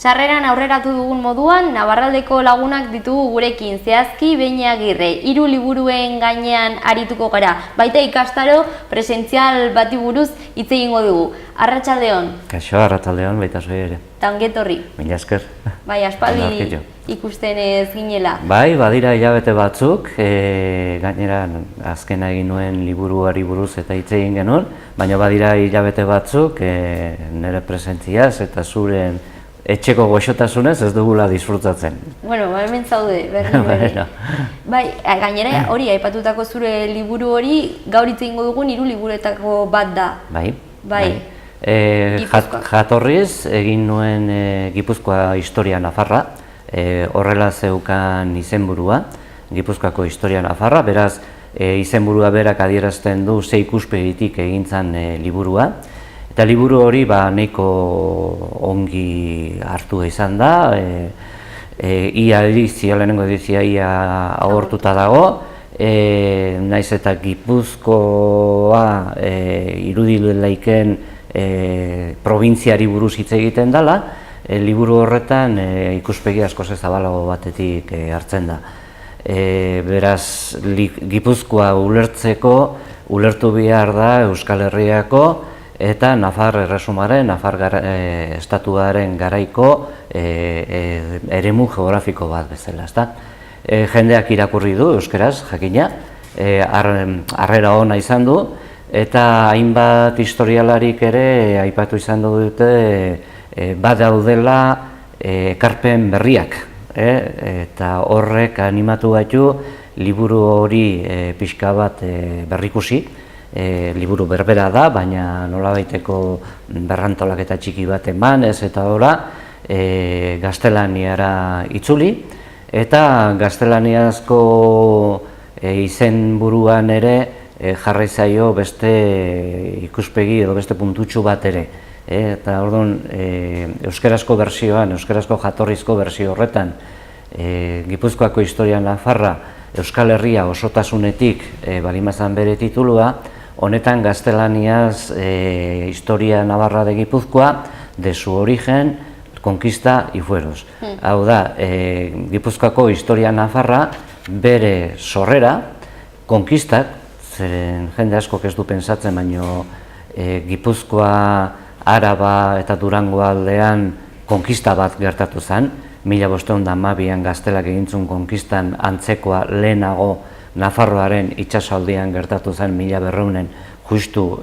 Sarreran aurreratu dugun moduan, Nabarraldeko lagunak ditugu gurekin, zehazki Beñe Agirre, 3 liburuen gainean arituko gara, baita ikastaro presentzial bati buruz hitz egingo dugu. Arratsaldeon. Kaixo, arratsaldeon, baita zoi ere. Ta ongetorri. Mila esker. Bai, aspaldi ikusten ez ginela. Bai, badira hilabete batzuk, gainera azkena egin nuen liburuari buruz eta hitz egin genuen, baina badira hilabete batzuk nire presentziaz eta zuren etxeko goxotasunez ez dugula disfrutatzen. Bueno, hemen zaude, berri. Bai, gainera hori aipatutako zure liburu hori gaur hitz egingo dugun 3 liburuetako bat da. Bai. Jatorriz egin nuen Gipuzkoa historia nafarra, horrela zeukan izenburua, Gipuzkoako historia nafarra, beraz izenburua berak adierazten du 6 ikuspegitik egintzan liburua. Eta liburu hori nahiko ongi hartu izan da, lehenengo edizia ia agortuta dago, naiz eta Gipuzkoa irudilaiken probintziari buruz hitz egiten dela, liburu horretan ikuspegi askoz zabalago batetik hartzen da. Beraz, Gipuzkoa ulertu behar da Euskal Herriako eta Nafar Erresumaren, Nafar estatuaren garaiko eremu geografiko bat bezala. Jendeak irakurri du euskeraz, jakina, harrera ona izan du, eta hainbat historialarik ere aipatu izan dute badaudela ekarpen berriak, eta horrek animatu baitu liburu hori pixka bat berrikusi. Liburu berbera da, baina nolabaiteko berrantolaketa txiki bat emanez eta ora gaztelaniara itzuli, eta gaztelaniazko izenburuan ere jarri zaio beste ikuspegi edo beste puntutxu bat ere. Eta orduan, euskarazko bertsioan, euskarazko jatorrizko bertsio horretan, Gipuzkoako historia nafarra, Euskal Herria osotasunetik balimazan bere titulua, honetan gaztelaniaz historia navarra de Gipuzkoa, de su origen, conquista y fueros. Hau da, Gipuzkoako historia nafarra, bere sorrera, konkistak, zeren jende askok ez du pentsatzen, baino Gipuzkoa, Araba eta Durango aldean konkista bat gertatu zen, 1512an gaztelak egintzun konkistan antzekoa lehenago Nafarroaren itsasaldian gertatu zen 1200en justu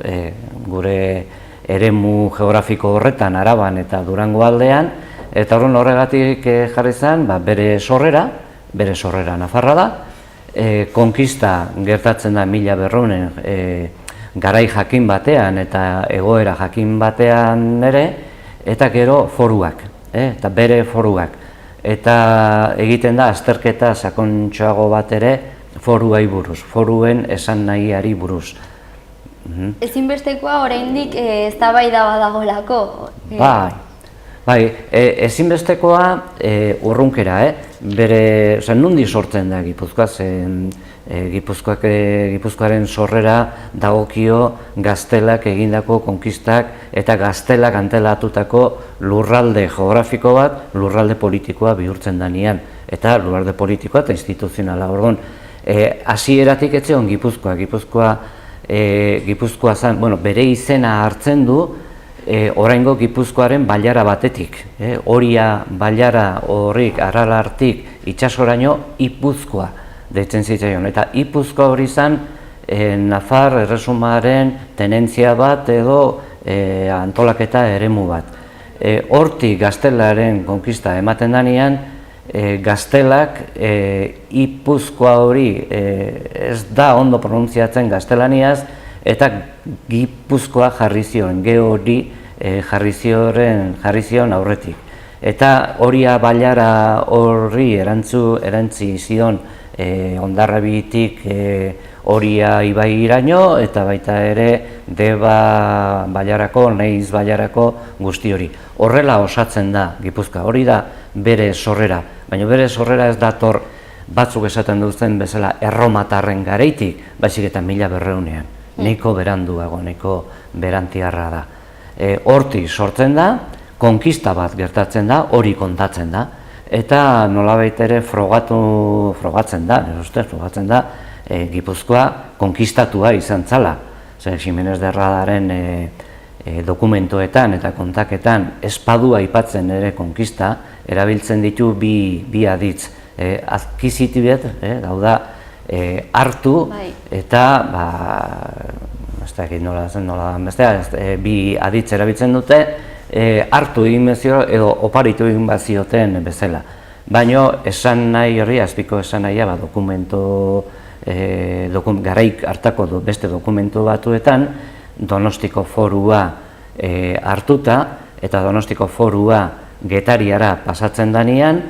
gure eremu geografiko horretan Araban eta Durango aldean, eta horregatik jarri zen bere sorrera Nafarra da, konkista gertatzen da 1200en garai jakin batean eta egoera jakin batean ere, eta gero foruak, eta bere foruak. Eta egiten da azterketa sakontxoago bat ere foruai buruz, foruen esan nahiari buruz. Ezinbestekoa oraindik eztabaida badagoelako. Bai, ezinbestekoa urrunkera, bere, nundi sortzen da Gipuzkoa, Gipuzkoaren sorrera dagokio gaztelak egindako konkistak eta gaztelak antelatutako lurralde geografiko bat, lurralde politikoa bihurtzen danean, eta lurralde politikoa eta instituzionala. Orduan, hasieratik ez zegoen Gipuzkoa zen, bere izena hartzen du oraingo Gipuzkoaren bailara batetik. Horia bailara horrik Aralartik itsasoraino Ipuzkoa deitzen zitzaion, eta Ipuzkoa hori zen Nafar Erresumaren tenentzia bat edo antolaketa eremu bat. Hortik gaztelaren konkista ematen danean, gaztelak Ipuzkoa hori ez da ondo pronuntziatzen gaztelaniaz, eta Gipuzkoa jarri zion, hori jarri zion aurretik. Eta horia bailara horri erantzi zion Hondarrabitik Horia ibairaino, eta baita ere Deba bailarako, Neiz bailarako guzti hori. Horrela osatzen da Gipuzkoa, hori da bere sorrera, baina bere sorrera ez dator batzuk esaten duten bezala erromatarren garaitik, baizik eta 1200ean. Nahiko beranduago, nahiko berantiarra da. Hortik sortzen da, konkista bat gertatzen da, hori kontatzen da, eta nolabait ere frogatzen da, Gipuzkoa konkistatua izan zala. Ximenez de Radaren dokumentoetan eta kontaketan espadu aipatzen ere konkista, erabiltzen ditu bi aditz. Adkizitibet, dauda, hartu eta, ez dakit nola bestea, bi aditz erabiltzen dute, hartu egin bezio edo oparitu egin bazioten bezala. Baina esan nahi hori, azpiko esan nahia, garaik hartako beste dokumentu batuetan, Donostiko forua hartuta, eta Donostiko forua Getariara pasatzen danean,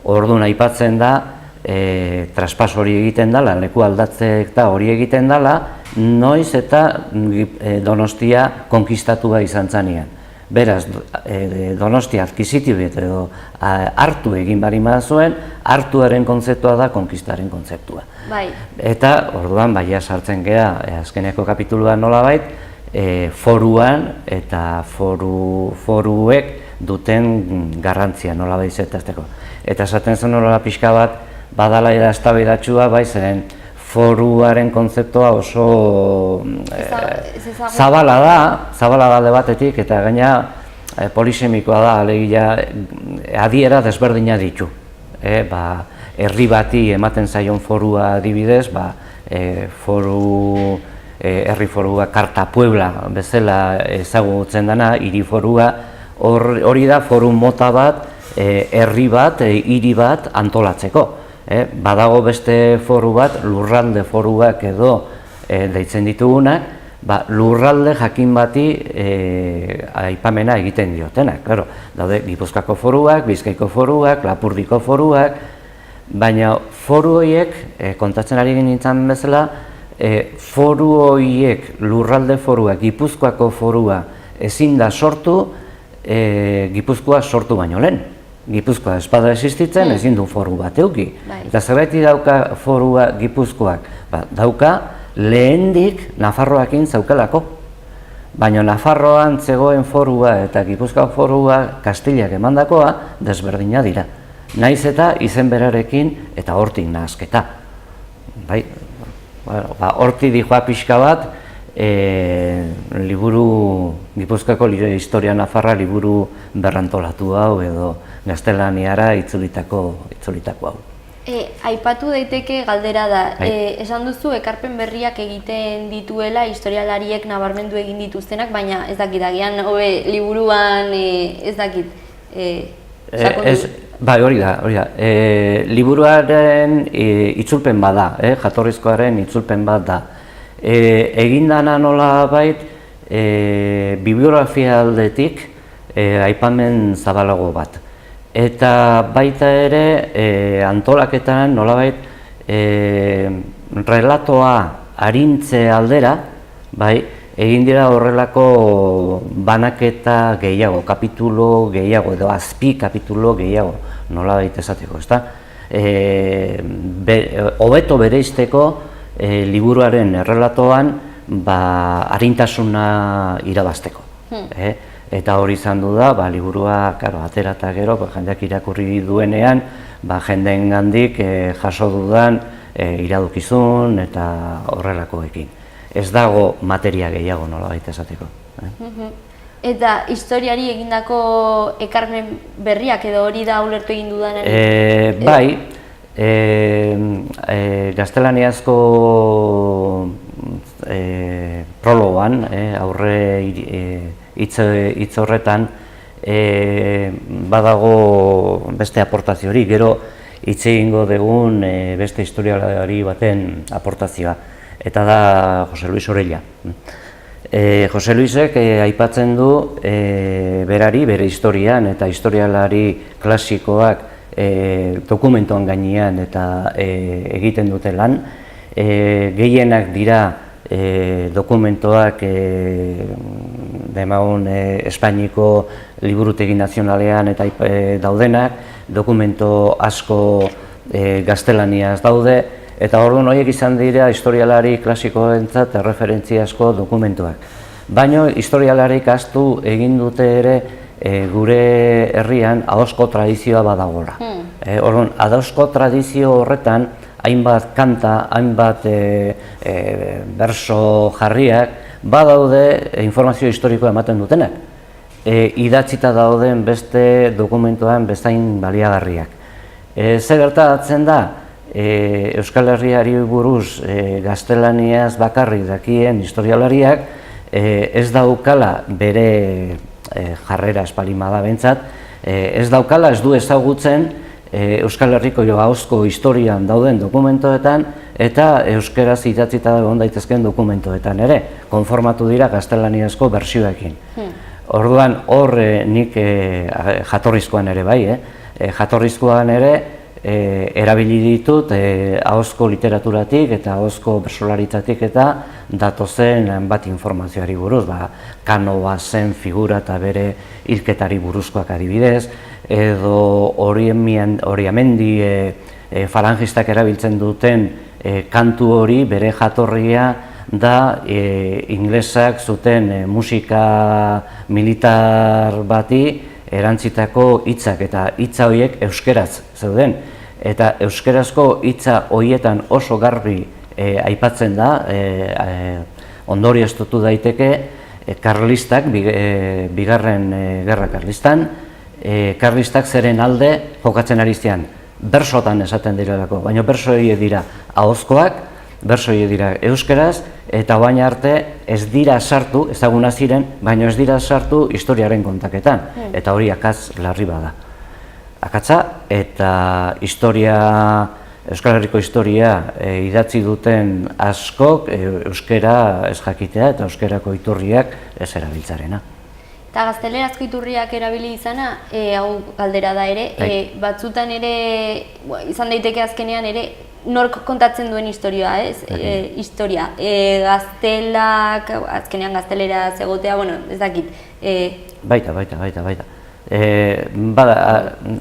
orduan aipatzen da, traspas hori egiten dela, leku aldatze eta hori egiten dela, noiz eta Donostia konkistatua izan zanean. Beraz, Donostia adkizitibet edo hartu egin bari zuen, hartuaren kontzeptua da konkistaren kontzeptua. Eta, orduan, baia sartzen gea, azkeneko kapituluan nolabait, foruan eta foruek duten garrantzia nolabait zetazteko. Eta esaten zen nola pixka bat, badala eztabaidatsua bai zeren foruaren kontzeptua oso zabala da alde batetik, eta gaina polisemikoa da, alegia adiera desberdina ditu. Herri bati ematen zaion forua adibidez, herri forua Karta Puebla bezala ezagutzen dena, hiri forua, hori da foru mota bat, herri bat, hiri bat antolatzeko. Badago beste foru bat, lurralde foruak edo deitzen ditugunak, lurralde jakin bati aipamena egiten diotenak. Daude Gipuzkoako foruak, Bizkaiko foruak, Lapurdiko foruak, baina foru horiek, kontatzen ari nintzen bezala, foru horiek, lurralde foruak, Gipuzkoako forua ezin da sortu, Gipuzkoa sortu baino lehen. Gipuzkoa espada existitzen, ezin du foru bat euki. Eta zergaiti dauka forua Gipuzkoak? Dauka lehendik Nafarroakin zaukelako. Baina Nafarroan zegoen forua eta Gipuzkoa forua Kastilak emandakoa desberdina dira. Naiz eta izen berarekin eta hortik nahasketa. Hortik dijoa pixka bat, Gipuzkoako historia Nafarra liburu berrantolatu hau edo gaztelaniara itzulitako hau. Aipatu daiteke galdera da, esan duzu ekarpen berriak egiten dituela historialariek nabarmendu egin dituztenak, baina ez dakit, agian liburuan ez dakit sakondu? Hori da. Liburuaren itzulpen bat da, jatorrizkoaren itzulpen bat da. Egin dana nola bait, bibliografia aldetik aipamen zabalago bat. Eta baita ere antolaketan nolabait relatoa arintze aldera, egin dira horrelako banaketa gehiago, kapitulo gehiago edo azpi kapitulo gehiago, nolabait esateko, ezta? Hobeto bereizteko liburuaren errelatoan arintasuna irabazteko. Eta hori izan du da, liburua atera eta gero, jendeak irakurri duenean, jendeen gandik jaso dudan iradukizun eta horrelakoekin. Ez dago materia gehiago nolabait esateko. Eta historiari egindako ekarmen berriak edo hori da ulertu egin dudanaren? Gaztelaniazko prologan, aurre hitz horretan, badago beste aportazio hori, gero hitz egingo dugun beste historialari baten aportazioa, eta da Jose Luis Orella. Jose Luisek aipatzen du berari, bere historian eta historialari klasikoak dokumentuan gainean eta egiten dute lan, gehienak dira dokumentoak demagun Espainiko liburutegi nazionalean eta daudenak, dokumento asko gaztelaniaz daude, eta orduan horiek izan dira historialari klasikoentzat referentziazko dokumentuak. Baina historialarik ahaztu egin dute ere gure herrian ahozko tradizioa badagoela. Orduan, ahozko tradizio horretan, hainbat kanta, hainbat berso jarriak, badaude informazio historikoa ematen dutenak. Idatzita dauden beste dokumentuan bezain baliagarriak. Ze gertatzen da, Euskal Herriari buruz gaztelaniaz bakarrik dakien historialariak ez daukala bere jarrera espalimada bentsat, ez daukala, ez du ezagutzen Euskal Herriko ahozko historian dauden dokumentoetan eta euskeraz idatzita egon daitezkeen dokumentoetan ere, konformatu dira gaztelaniazko bertsioekin. Orduan, hor nik jatorrizkoan ere bai, jatorrizkoan ere erabili ditut ahozko literaturatik eta ahozko bertsolaritzatik eta datozen bat informazioari buruz, Kanoa zen figura eta bere hilketari buruzkoak adibidez, edo Oriamendi falangistak erabiltzen duten kantu hori bere jatorria da inglesak zuten musika militar bati erantzitako hitzak eta hitza horiek euskeraz zeuden. Eta euskerazko hitza horietan oso garbi aipatzen da, ondorioztatu daiteke, karlistak, bigarren gerra karlistan, karlistak zeren alde jokatzen ari zian, bersotan esaten direlako, baina berso horiek dira ahozkoak, berso horiek dira euskeraz, eta baina arte ez dira sartu, ezaguna ziren, baina ez dira sartu historiaren kontaketan, eta hori akatz larri bada. Akatza eta Euskal Herriko historia idatzi duten askok euskera ez jakitea eta euskerako iturriak ez erabiltzarena. Eta gaztelerazko iturriak erabili izana, hau galdera da ere, batzutan ere, izan daiteke azkenean ere, nork kontatzen duen historia, ez? Historia. Gaztelak, azkenean gaztelera egotea, bueno, ez dakit. Baita.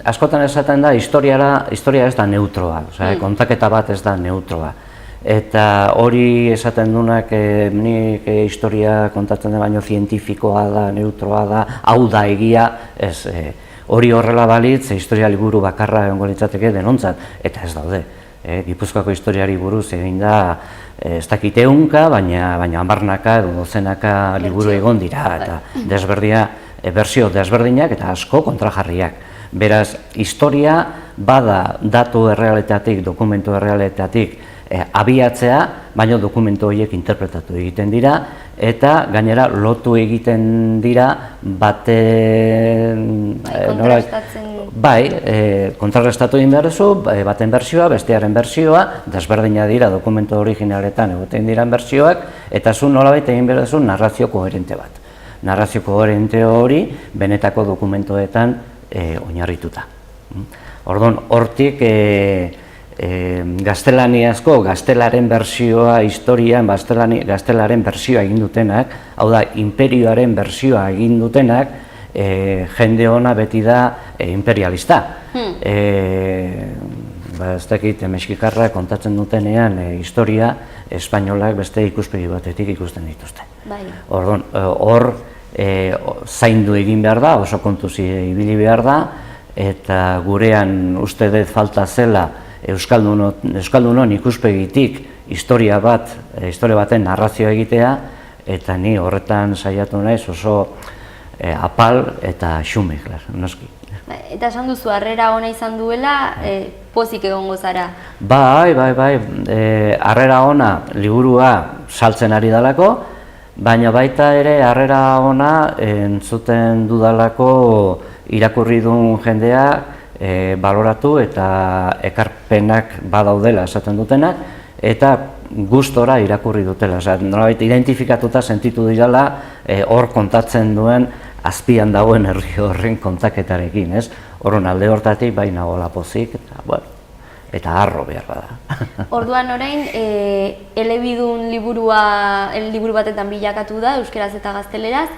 Askotan esaten da, historia ez da neutroa, kontaketa bat ez da neutroa. Eta hori esaten duenak nik historia kontatzen da baino zientifikoa da, neutroa da, hau da egia, ez. Hori horrela balitz, historia liburu bakarra egongo litzateke denontzat, eta ez daude. Gipuzkoako historiari buruz egin da, ez dakit ehunka, baina hamarnaka edo dozenaka liburu egon dira, eta bersio desberdinak eta asko kontrajarriak. Beraz, historia bada datu errealitatik, dokumentu errealitatik abiatzea, baina dokumentu horiek interpretatu egiten dira, eta gainera lotu egiten dira kontrarrestatu egin behar duzu, baten bertsioa, bestearen bertsioa, desberdina dira dokumentu originaletan egoten diren bertsioak, eta zu nolabait egin behar duzu narrazio koherente bat. Narrazio koherente hori benetako dokumentoetan oinarrituta. Orduan, hortik gaztelaniazko, gaztelaren bertsioa historian, gaztelaren bertsioa egin dutenak, hau da, imperioaren bertsioa egin dutenak, jende ona beti da imperialista. Ez dakit, mexikarra kontatzen dutenean historia espainolak beste ikuspegi batetik ikusten dituzte. Orduan, hor zaindu egin behar da, oso kontuz ibili behar da, eta gurean uste dut falta zela Euskaldunon ikuspegitik historia baten narrazioa egitea, eta ni horretan saiatu naiz oso apal eta xume, noski. Eta esan duzu, harrera ona izan duela, pozik egongo zara? Bai, harrera ona liburua saltzen ari dalako, baina baita ere harrera ona entzuten dudalako irakurri duen jendea baloratu eta ekarpenak badaudela esaten dutenak, eta gustora irakurri dutela. Nolabait identifikatuta sentitu direla hor kontatzen duen azpian dagoen herri horren kontaketarekin, ez? Horren alde hortatik bai nagoela pozik, eta harro behar bada. Orduan orain, elebidun liburu batetan bilakatu da, euskeraz eta gazteleraz,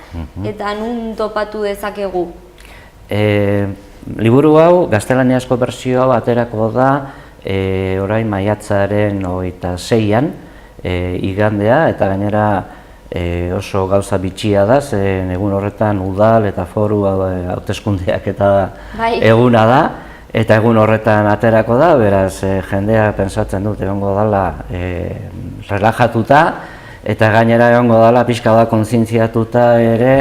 eta nun topatu dezakegu? Liburu hau, gaztelaniazko bertsioa baterako da, orain maiatzaren 26an, igandea, eta gainera oso gauza bitxia da, zen egun horretan udal eta foru hauteskundeak eta eguna da, eta egun horretan aterako da, beraz jendea pentsatzen dut egongo dela relajatuta, eta gainera egongo dela pixka bat kontzientziatuta ere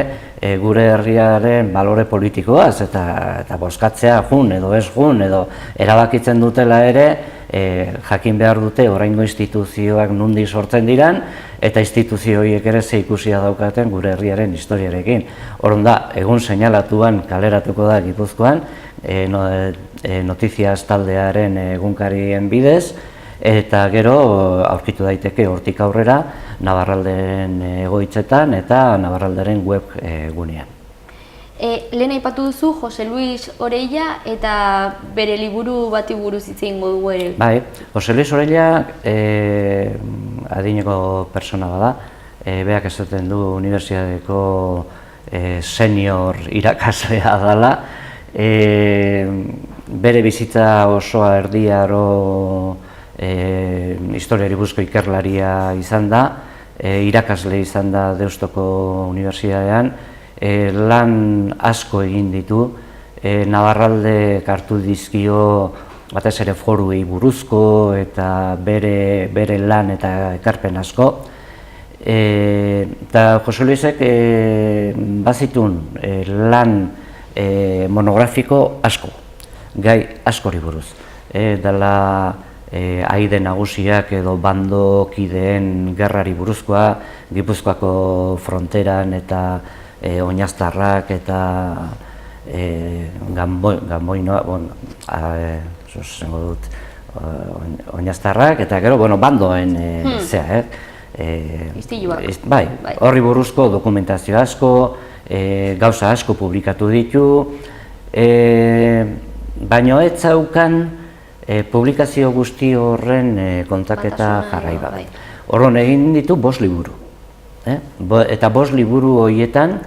gure herriaren balore politikoaz, eta bozkatzea jun edo ez jun, edo erabakitzen dutela ere, jakin behar dute oraingo instituzioak nondik sortzen diran, eta instituzio horiek ere ze ikusia daukaten gure herriaren historiarekin. Orduan da, egun seinalatuan kaleratuko da Gipuzkoan, Notizias taldearen egunkarien bidez, eta gero aurkitu daiteke hortik aurrera Navarralderen egoitzetan eta Navarralderen web gunean. Lehen aipatu duzu Jose Luis Orella eta bere liburu bati buruz hitz egingo dugu ere. Bai, Jose Luis Orella adineko pertsona bada, berak esaten du unibertsitateko senior irakaslea dela, bere bizitza osoa erdiaro historiari buruzko ikerlaria izan da, irakasle izan da Deustoko Unibertsitatean, lan asko egin ditu, Navarraldek hartu dizkio batez ere foruei buruzko eta bere lan eta ekarpen asko. Eta Jose Luisek bazitun lan monografiko asko, gai askori buruz. Dela aide nagusiak edo bandokideen gerrari buruzkoa, Gipuzkoako fronteran eta oinaztarrak eta ganboinoa, oinaztarrak eta gero bandoen zea, bai, horri buruzko dokumentazio asko, gauza asko publikatu ditu, baina ez zaukan publikazio guzti horren kontaketa jarrai bat. Horren egin ditu 5 liburu. Eta 5 liburu horietan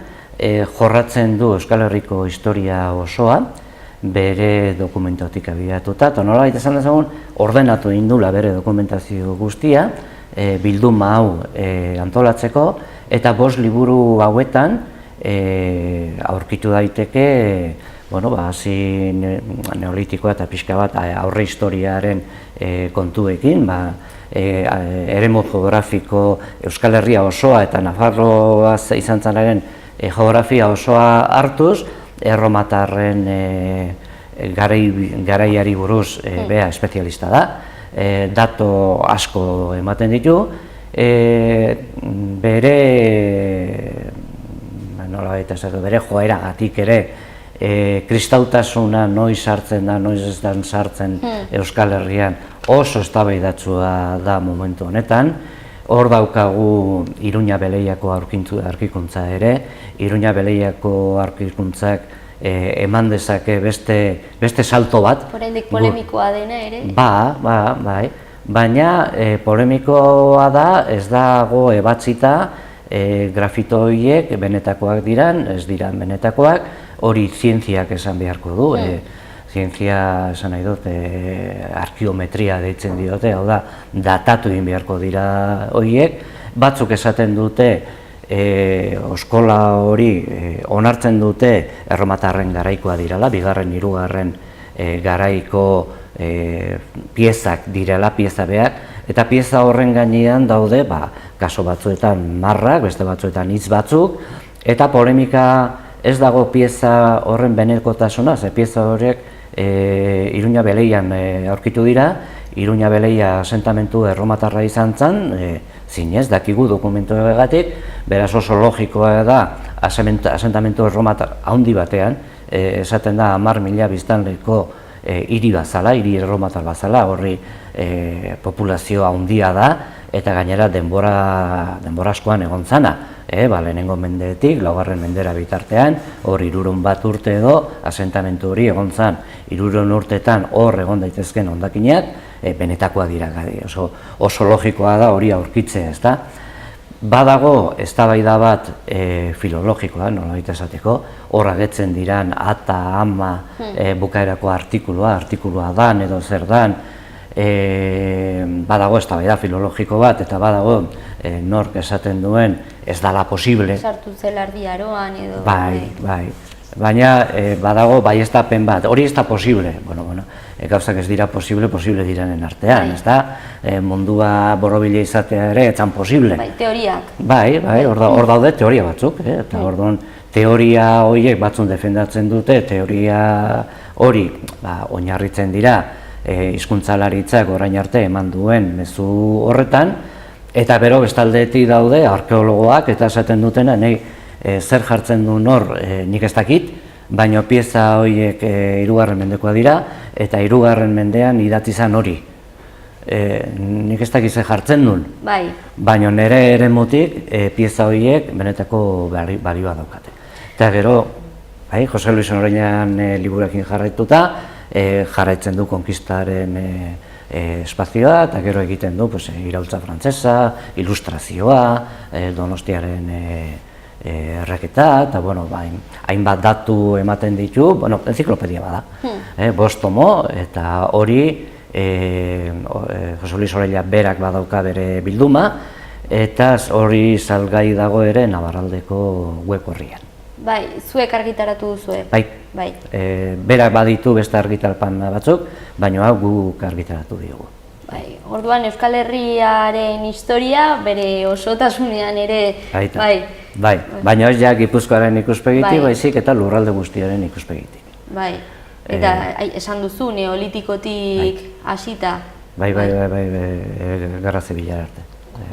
jorratzen du Euskal Herriko historia osoa, bere dokumentotik abiatuta, eta nolabait esan dezagun ordenatu indula bere dokumentazio guztia, bilduma hau antolatzeko, eta 5 liburu hauetan aurkitu daiteke hasi neolitikoa eta pixka bat aurre historiaren kontuekin, eremu geografiko Euskal Herria osoa eta Nafarroa izan zanaren geografia osoa hartuz, erromatarren garaiari buruz bea espezialista da, dato asko ematen ditu, bere joeragatik ere kristautasuna noiz sartzen da, noiz ez dan sartzen Euskal Herrian oso eztabaidatsua da momentu honetan. Hor daukagu Iruña Beleiako aurkikuntza ere, Iruña Beleiako aurkikuntzak eman dezake beste salto bat. Oraindik polemikoa dena ere. Bai, baina polemikoa da, ez dago ebatzita grafito horiek benetakoak diran, ez dira benetakoak, hori zientziak esan beharko du. Zientzia esan nahi dut, arkeometria deitzen diote, hau da, datatu egin beharko dira horiek. Batzuk esaten dute, oskola hori onartzen dute erromatarren garaikoa direla, 2., 3. Garaiko piezak direla, pieza behar, eta pieza horren gainean daude, kaso batzuetan marrak, beste batzuetan hitz batzuk, eta polemika ez dago pieza horren benekotasuna, ze pieza horiek Iruña Beleian aurkitu dira, Iruña Beleia asentamentu erromatarra izan zen, zinez, dakigu dokumentuagatik, beraz oso logikoa da asentamentu erromatar handi batean, esaten da 10.000 biztanleko hiri bazala, hiri erromatar bazala, horri populazioa handia da, eta gainera denbora askoan egon zana. Lehenengo mendeetik, 4. mendera bitartean, hor 101 urte edo, asentamentu hori egon zan, 100 urteetan hor egon daitezken hondakinak, benetakoa dira, oso logikoa da hori aurkitzea, ezta? Badago eztabaida bat filologikoa, nolabait esateko, hor agertzen diran ata, ama, bukaerako artikulua dan edo zer dan, badago eztabaida filologiko bat eta badago nork esaten duen ez dala posible. Sartu zelardi aroan edo... Bai. Baina badago baieztapen bat, hori ez da posible. Gauzak ez dira posible direnen artean, ez da? Mundua borobile izatea ere etzan posible. Bai, teoriak. Bai, hor daude teoria batzuk, eta orduan teoria horiek batzun defendatzen dute, teoria hori oinarritzen dira hizkuntzalaritzak orain arte eman duen mezu horretan, eta bero bestaldetik daude arkeologoak eta esaten dutena, zer jartzen du nor nik ez dakit, baina pieza horiek 3. mendekoa dira, eta 3. mendean idatzi zen hori. Nik ez dakit zer jartzen duen, baina nire eremutik pieza horiek benetako balioa daukate. Eta gero, Jose Luis Oroiñan liburekin jarraituta, jarraitzen du konkistaren espazioa, eta gero egiten du iraultza frantsesa, ilustrazioa, Donostiaren erreketa, eta hainbat datu ematen ditu, enziklopedia bada, 5 tomo, eta hori Jose Luis Oroiña berak badauka bere bilduma, eta hori salgai dago ere Navarraldeko web orrian. Bai, zuek argitaratu duzue? Bai. Berak baditu beste argitalpan batzuk, baina guk argitaratu diogu. Bai, orduan Euskal Herriaren historia bere osotasunean ere... Bai, baina ez Gipuzkoaren ikuspegitik, baizik eta lurralde guztiaren ikuspegitik. Bai, eta esan duzu, neolitikotik hasita. Bai, Gerra Zibilara arte,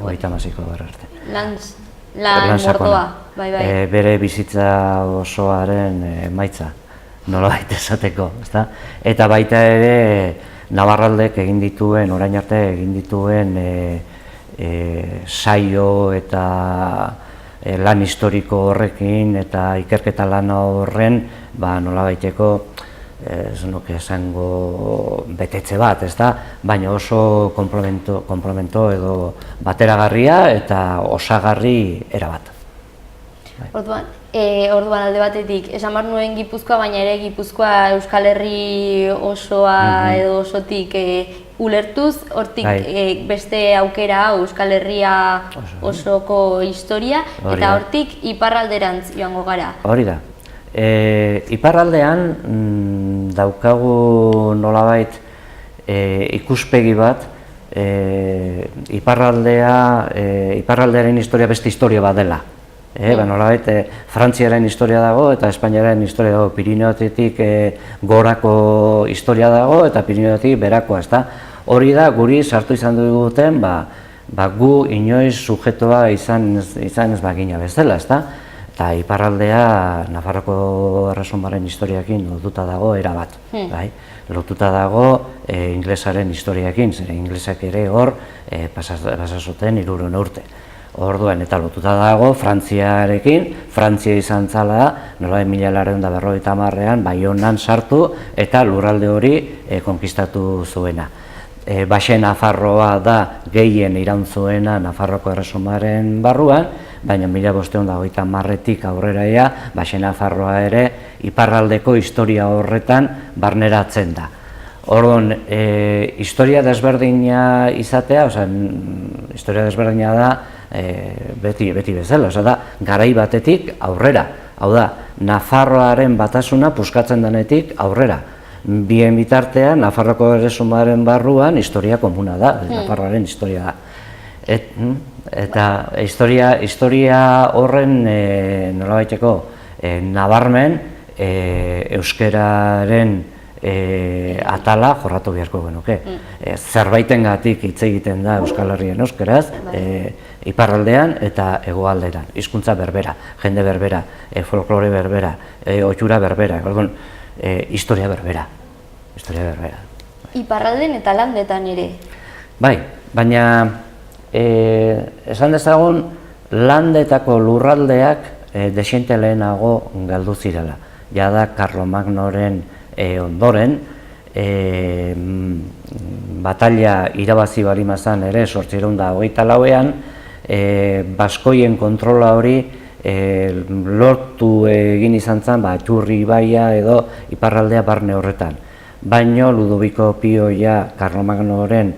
36ko gerra arte. Lan mordoa, bai. Bere bizitza osoaren emaitza, nolabait esateko, ezta? Eta baita ere Navarraldek egin dituen, orain arte egin dituen saio eta lan historiko horrekin eta ikerketa lan horren nolabaiteko ez nuke esango betetze bat, ezta? Baina oso komplemento edo bateragarria eta osagarri erabat. Orduan alde batetik, esan behar nuen Gipuzkoa, baina ere Gipuzkoa Euskal Herri osoa edo osotik ulertuz, hortik beste aukera Euskal Herria osoko historia, eta hortik iparralderantz joango gara. Hori da. Iparraldean daukagu nolabait ikuspegi bat, iparraldearen historia beste historia bat dela. Nolabait Frantziaren historia dago eta Espainiaren historia dago, Pirineotetik gorako historia dago eta Pirineotetik berakoa, ezta? Hori da guri sartu izan duguten, gu inoiz subjektua izan ez bagina bezala, ezta? Eta iparraldea Nafarroko Erresumaren historiakin lotuta dago erabat, lotuta dago inglesaren historiakin, zere inglesak ere hor pasazuten 300 urte. Orduan eta lotuta dago Frantziarekin, Frantzia izan zala, nolabait 1850ean Baionan sartu eta lurralde hori konkistatu zuena. Baxe Nafarroa da gehien iraun zuena Nafarroko Erresumaren barruan, baina 1550etik aurrera Baxe Nafarroa ere iparraldeko historia horretan barneratzen da. Orduan, historia desberdina izatea, historia desberdina da beti bezala, da garai batetik aurrera. Hau da, Nafarroaren batasuna puskatzen denetik aurrera. Bien bitartean, Nafarroko Erresumaren barruan historia komuna da, Nafarroaren historia da. Eta historia horren nolabaiteko nabarmen euskararen atala jorratu beharko genuke. Zerbaitengatik hitz egiten da Euskal Herrien euskaraz, iparraldean eta hegoaldean. Hizkuntza berbera, jende berbera, folklore berbera, ohitura berbera, historia berbera. Iparralden eta landetan ere? Bai, baina esan dezagun landetako lurraldeak desiente lehenago galdu zirela. Jada Karlomagnoren ondoren, batalla irabazi barimazan ere 824ean, Baskoien kontrola hori lortu egin izan zen Txurri ibaia edo iparraldea barne horretan. Baina Ludoviko Pioia Karlomagnoren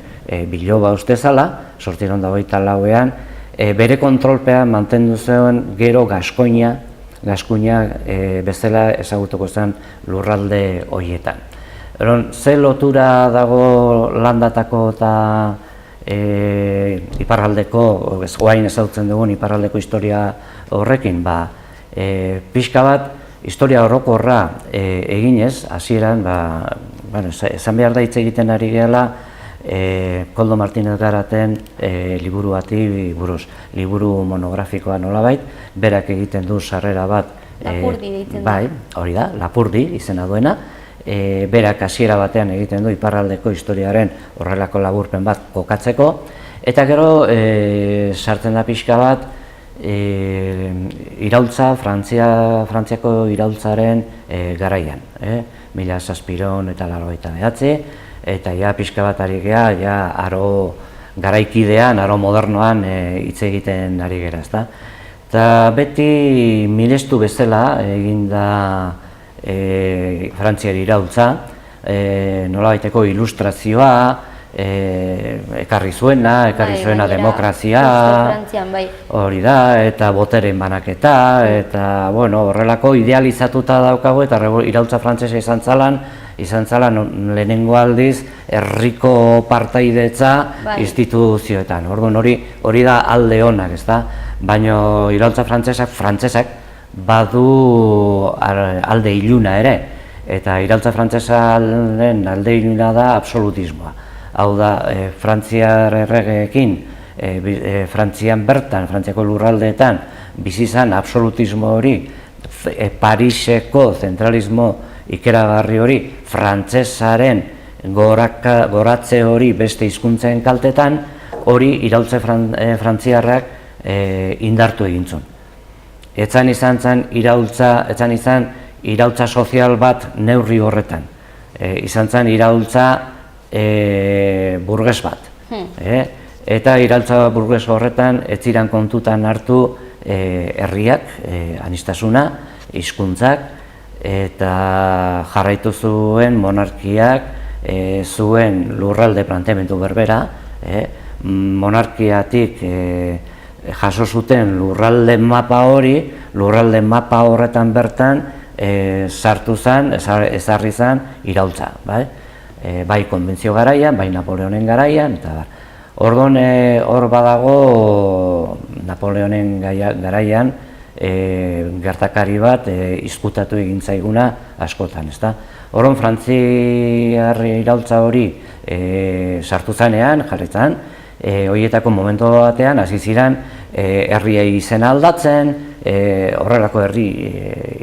biloba uste zala, 824ean, bere kontrolpean mantendu zuen gero Gaskoina bezala ezagutuko zen lurralde horietan. Ze lotura dago landatako eta iparraldeko, guain ezagutzen dugun iparraldeko historia horrekin, pixka bat historia orokorra eginez, hasieran, esan behar da hitz egiten ari gehala, Koldo Martinez Garaten liburu bati buruz, liburu monografikoa nolabait, berak egiten du sarrera bat, Lapurdi deitzen da. bai, hori da, Lapurdi izena duena, berak hasiera batean egiten du iparraldeko historiaren horrelako laburpen bat kokatzeko, eta gero sartzen da pixka bat iraultza, Frantziako iraultzaren garaian, 1700 eta 1989, eta ja pixka bat ari geha, ja aro garaikidean, aro modernoan hitz egiten ari gera, ezta? Eta beti mirestu bezala egin da Frantziari iraultza, nolabaiteko ilustrazioa, ekarri zuena demokrazia, hori da, eta boteren banaketa, eta horrelako idealizatuta daukagu, eta iraultza frantsesa izan zalan lehenengo aldiz herriko partaidetza instituzioetan. Orduan hori da alde onak, ezta? Baina iraultza frantsesak badu alde iluna ere, eta iraultza frantsesaren alde iluna da absolutismoa. Hau da, Frantziar erregeekin, Frantzian bertan, Frantziako lurraldeetan, bizi izan absolutismo hori, Pariseko zentralismo ikeragarri hori, frantsesaren goratze hori beste hizkuntzen kaltetan, hori iraultze frantziarrak indartu egintzun. Etzan izan iraultza sozial bat neurri horretan, izan zen iraultza burges bat. Eta iraultza burges horretan ez ziren kontutan hartu herriak, aniztasuna, hizkuntzak, eta jarraitu zuen monarkiak zuen lurralde planteamendu berbera, monarkiatik jaso zuten lurralde mapa hori, lurralde mapa horretan bertan sartu zen, ezarri zen iraultza, bai konbentzio garaian, bai Napoleonen garaian, eta orduan hor badago Napoleonen garaian gertakari bat izkutatu egin zaiguna askotan, ezta? Orduan Frantziar iraultza hori sartu zanean, jarretan, horietako momentu batean hasi ziren herriei izena aldatzen, horrelako herri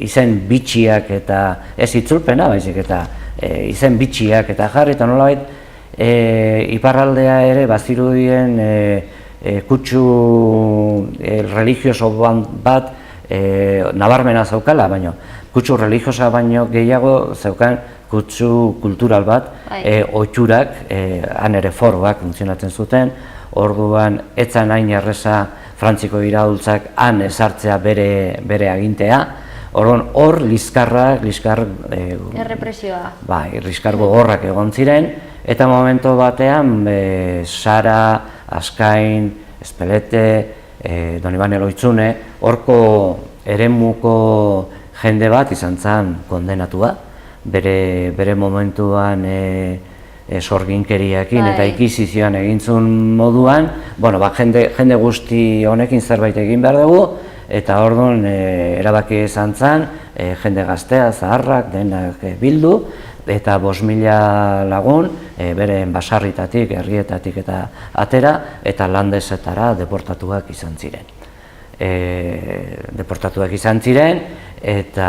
izen bitxiak eta ez itzulpena, baizik eta izen bitxiak eta jarri, eta nolabait iparraldea ere bazirudien kutsu religioso bat nabarmena zaukala, baina kutsu religiosa baino gehiago zeukan kutsu kultural bat, ohiturak, han ere foroak funtzionatzen zuten, orduan etzan hain erreza Frantziko iraultzak han ezartzea bere agintea, orduan hor liskarrak, errepresioa. Bai, liskar gogorrak egon ziren, eta momentu batean Sara, Askain, Espelete, Donibane Loitzune, horko eremuko jende bat izan zen kondenatua, bere momentuan sorginkeriakin eta ikisizioan egintzun moduan, jende guzti honekin zerbait egin behar dugu, eta orduan erabaki izan zen, jende gaztea, zaharrak, denak bildu, eta 5.000 lagun beren basarritatik, herrietatik eta atera, eta landesetara deportatuak izan ziren. Eta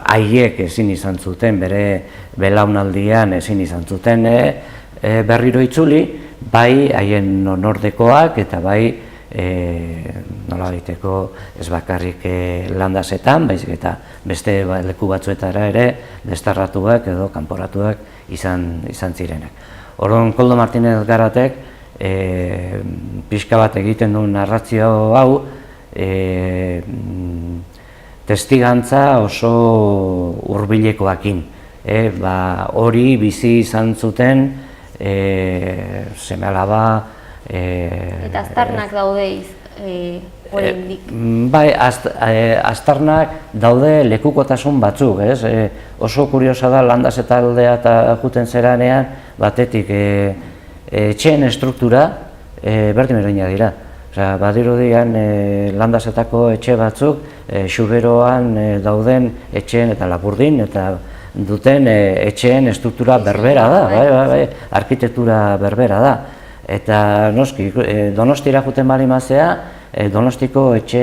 haiek ezin izan zuten, bere belaunaldian ezin izan zuten berriro itzuli, bai haien nordekoak eta bai nolabaiteko ez bakarrik landasetan, baizik eta beste leku batzuetara ere desterratuak edo kanporatuak izan zirenak. Orduan Koldo Martinez Garatek pixka bat egiten duen narrazio hau testigantza oso hurbilekoekin. Hori bizi izan zuten seme-alaba Eta aztarnak daude oraindik. Bai, aztarnak daude lekukotasun batzuk, ez? Oso kuriosa da Landase taldea eta juten zeranean, batetik etxeen estruktura berdin berdina dira. Badirudian Landasetako etxe batzuk Xuberoan dauden etxeen eta Lapurdin eta duten etxeen estruktura berbera da, arkitektura berbera da. Eta noski, Donostira juten bali mazea, Donostiko etxe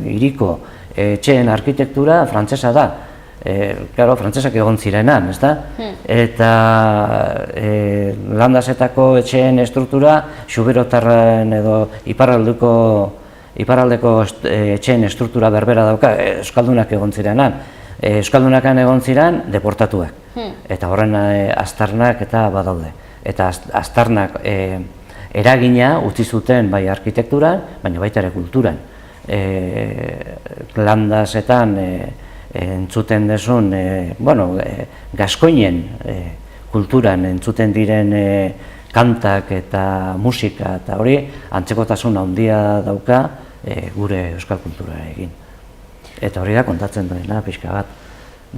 hiriko etxeen arkitektura frantsesa da. Claro, frantsesak egon zirenan, ezta? Eta Landasetako etxeen estruktura Xuberotarren edo iparraldeko etxeen estruktura berbera dauka, euskaldunak egon zirenan. Euskaldunakan egon ziren deportatuak. Eta horren aztarnak eta badaude. Eta aztarnak eragina utzi zuten bai arkitekturan, baina baita ere kulturan. Landasetan entzuten desun, gaskoinen kulturan entzuten diren kantak eta musika eta hori antzekotasun handia dauka gure euskal kulturarekin. Eta hori da kontatzen duena pixka bat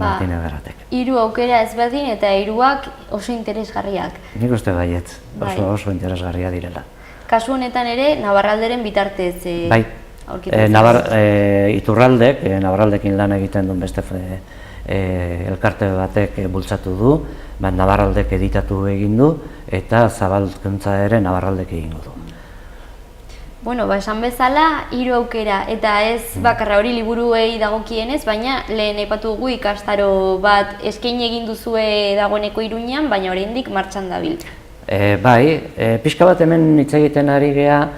Martine Garatek. 3 aukera ezberdin eta 3ak oso interesgarriak. Nik uste baietz, oso interesgarria direla. Kasu honetan ere Nabarralderen bitartez Iturraldek, Nabarraldekin lan egiten duen beste elkarte batek bultzatu du, Nabarraldek editatu egin du eta zabalkuntza ere Nabarraldek egingo du. Esan bezala, 3 aukera eta ez bakarra hori liburuei dagokienez, baina lehen aipatu dugu ikastaro bat eskaini egin duzue dagoeneko Iruñean, baina oraindik martxan dabil. Pixka bat hemen hitz egiten ari gea,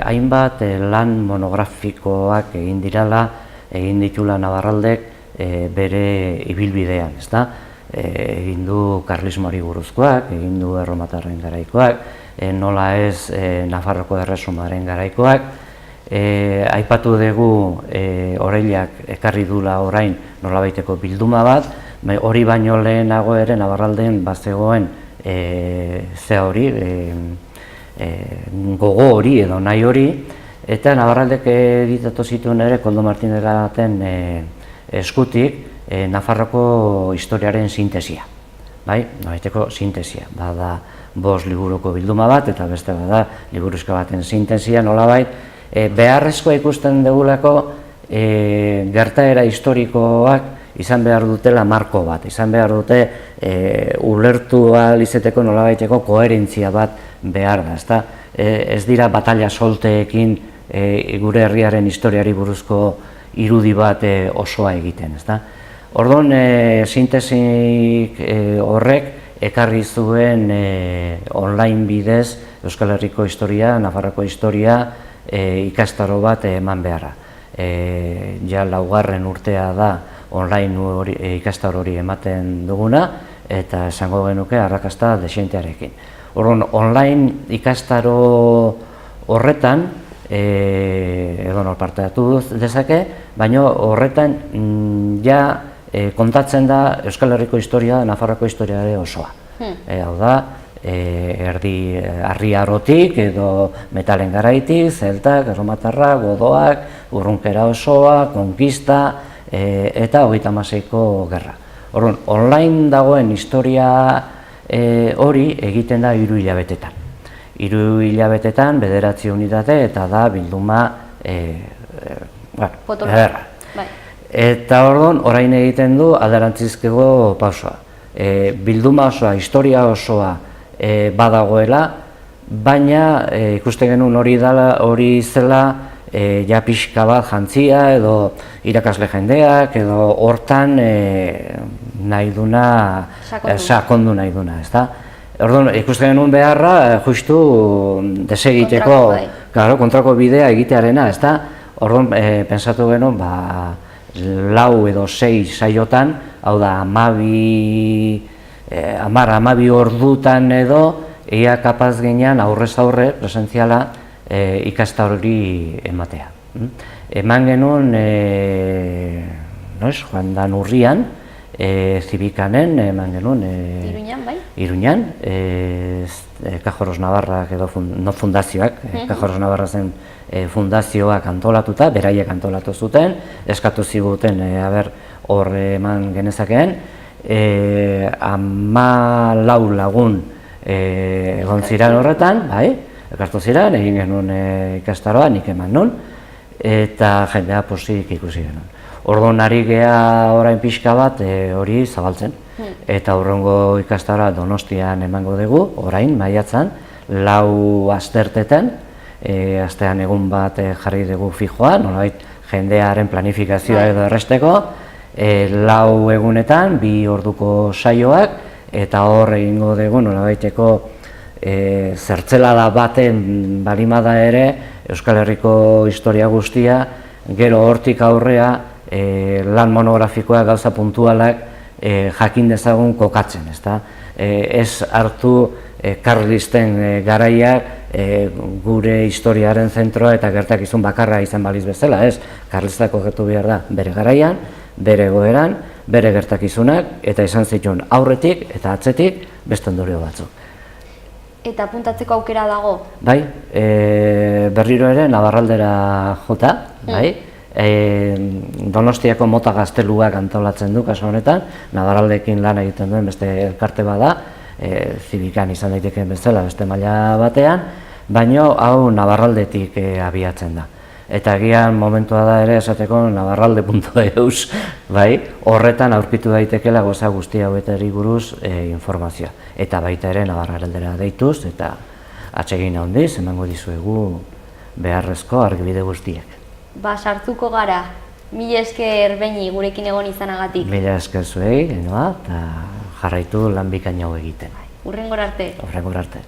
hainbat lan monografikoak egin dirala, egin ditula Nabarraldek bere ibilbidean, ezta? Egin du karlismoari buruzkoak, egin du erromatarren garaikoak, nola ez Nafarroko erresumaren garaikoak. Aipatu dugu Orellak ekarri dula orain nolabaiteko bilduma bat, hori baino lehenago ere Nabarralden bazegoen gogo hori edo nahi hori, eta Nabarraldek editatu zituen ere Koldo Martínez Garaten eskutik Nafarroko historiaren sintesia. Nolabaiteko sintesia, bada 5 liburuko bilduma bat eta beste bada liburuska baten sintesia nolabait beharrezkoa ikusten dugulako gertaera historikoak izan behar dutela marko bat, izan behar dute ulertu ahal izeteko nolabaiteko koherentzia bat behar da, ezta? Ez dira batalla solteekin gure herriaren historiari buruzko irudi bat osoa egiten, ezta? Orduan, sintesik horrek ekarri zuen online bidez Euskal Herriko historia, Nafarroko historia ikastaro bat eman beharra. Ja 4. urtea da online ikastaro hori ematen duguna eta esango genuke arrakasta desientearekin. Orduan, online ikastaro horretan edonor parte hartu dezake, baina horretan ja kontatzen da Euskal Herriko historia, Nafarroko historia osoa. Hau da, Harriarotik edo Metalen garaitik, Zeltak, Erromatarrak, Godoak, Urrunkera osoa, Konkista eta 36ko gerra. Orduan, online dagoen historia hori egiten da 3 hilabetetan. 3 hilabetetan 9 unitate eta da bilduma ederra. Eta orduan, orain egiten du alderantzizkego pausoa. Bilduma osoa, historia osoa badagoela, baina ikusten genuen hori zela ja pixka bat jantzia edo irakasle jendeak edo hortan nahi duna, sakondu nahi duna, ezta? Orduan, ikusten genuen beharra, justu desegiteko, kontrako bidea egitearena, ezta? Orduan, pensatu genuen, 4 edo 6 saiotan, hau da, 12 ordutan edo, ea kapaz ginean aurrez aurre, presentziala, ikastaro hori ematea. Eman genuen, joan dan urrian, Zibikanen, eman genuen, Iruñan, bai? Iruñan, Kajoros Navarrak edo fundazioak, Kajoros Navarra zen fundazioak antolatuta, beraiek antolatu zuten, eskatu ziguten hor eman genezakeen, 14 lagun egon ziren horretan, ekartu ziren, egin genuen ikastaroa, nik eman nun, eta jendea posik ikusi genuen. Orduan ari gea orain pixka bat hori zabaltzen, eta hurrengo ikastaroa Donostian emango dugu, orain, maiatzan, 4 astertetan, astean egun bat jarri dugu fijoa, nolabait jendearen planifikazioa edo erresteko, 4 egunetan, 2 orduko saioak, eta hor egingo dugu nolabaiteko zertzelada baten balimada ere Euskal Herriko historia guztia, gero hortik aurrea lan monografikoa gauza puntualak jakin dezagun kokatzen, ezta? Ez hartu karlisten garaiak gure historiaren zentroa eta gertakizun bakarra izan baliz bezala, ez? Karlistak kokatu behar da bere garaian, bere egoeran, bere gertakizunak, eta izan zituen aurretik eta atzetik beste ondorio batzuk. Eta apuntatzeko aukera dago? Bai, berriro ere Nabarraldera jota, bai, Donostiako mota gazteluak antolatzen du kasu honetan, Nabarraldekin lan egiten duen beste elkarte bada, zibikan izan daitekeen bezala beste maila batean, baino hau Nabarraldetik abiatzen da. Eta egian momentua da ere esateko nabarralde.eus, bai, horretan aurkitu daitekela goza guzti hauetari buruz informazioa. Eta baita ere Nabarraldera deituz eta atsegin handiz emango dizuegu beharrezko argibide guztiak. Ba, sartuko gara, mila esker Beñi gurekin egon izanagatik. Mila esker zuei, eta jarraitu lan bikaina hau egiten. Hurrengora arte. Hurrengora arte.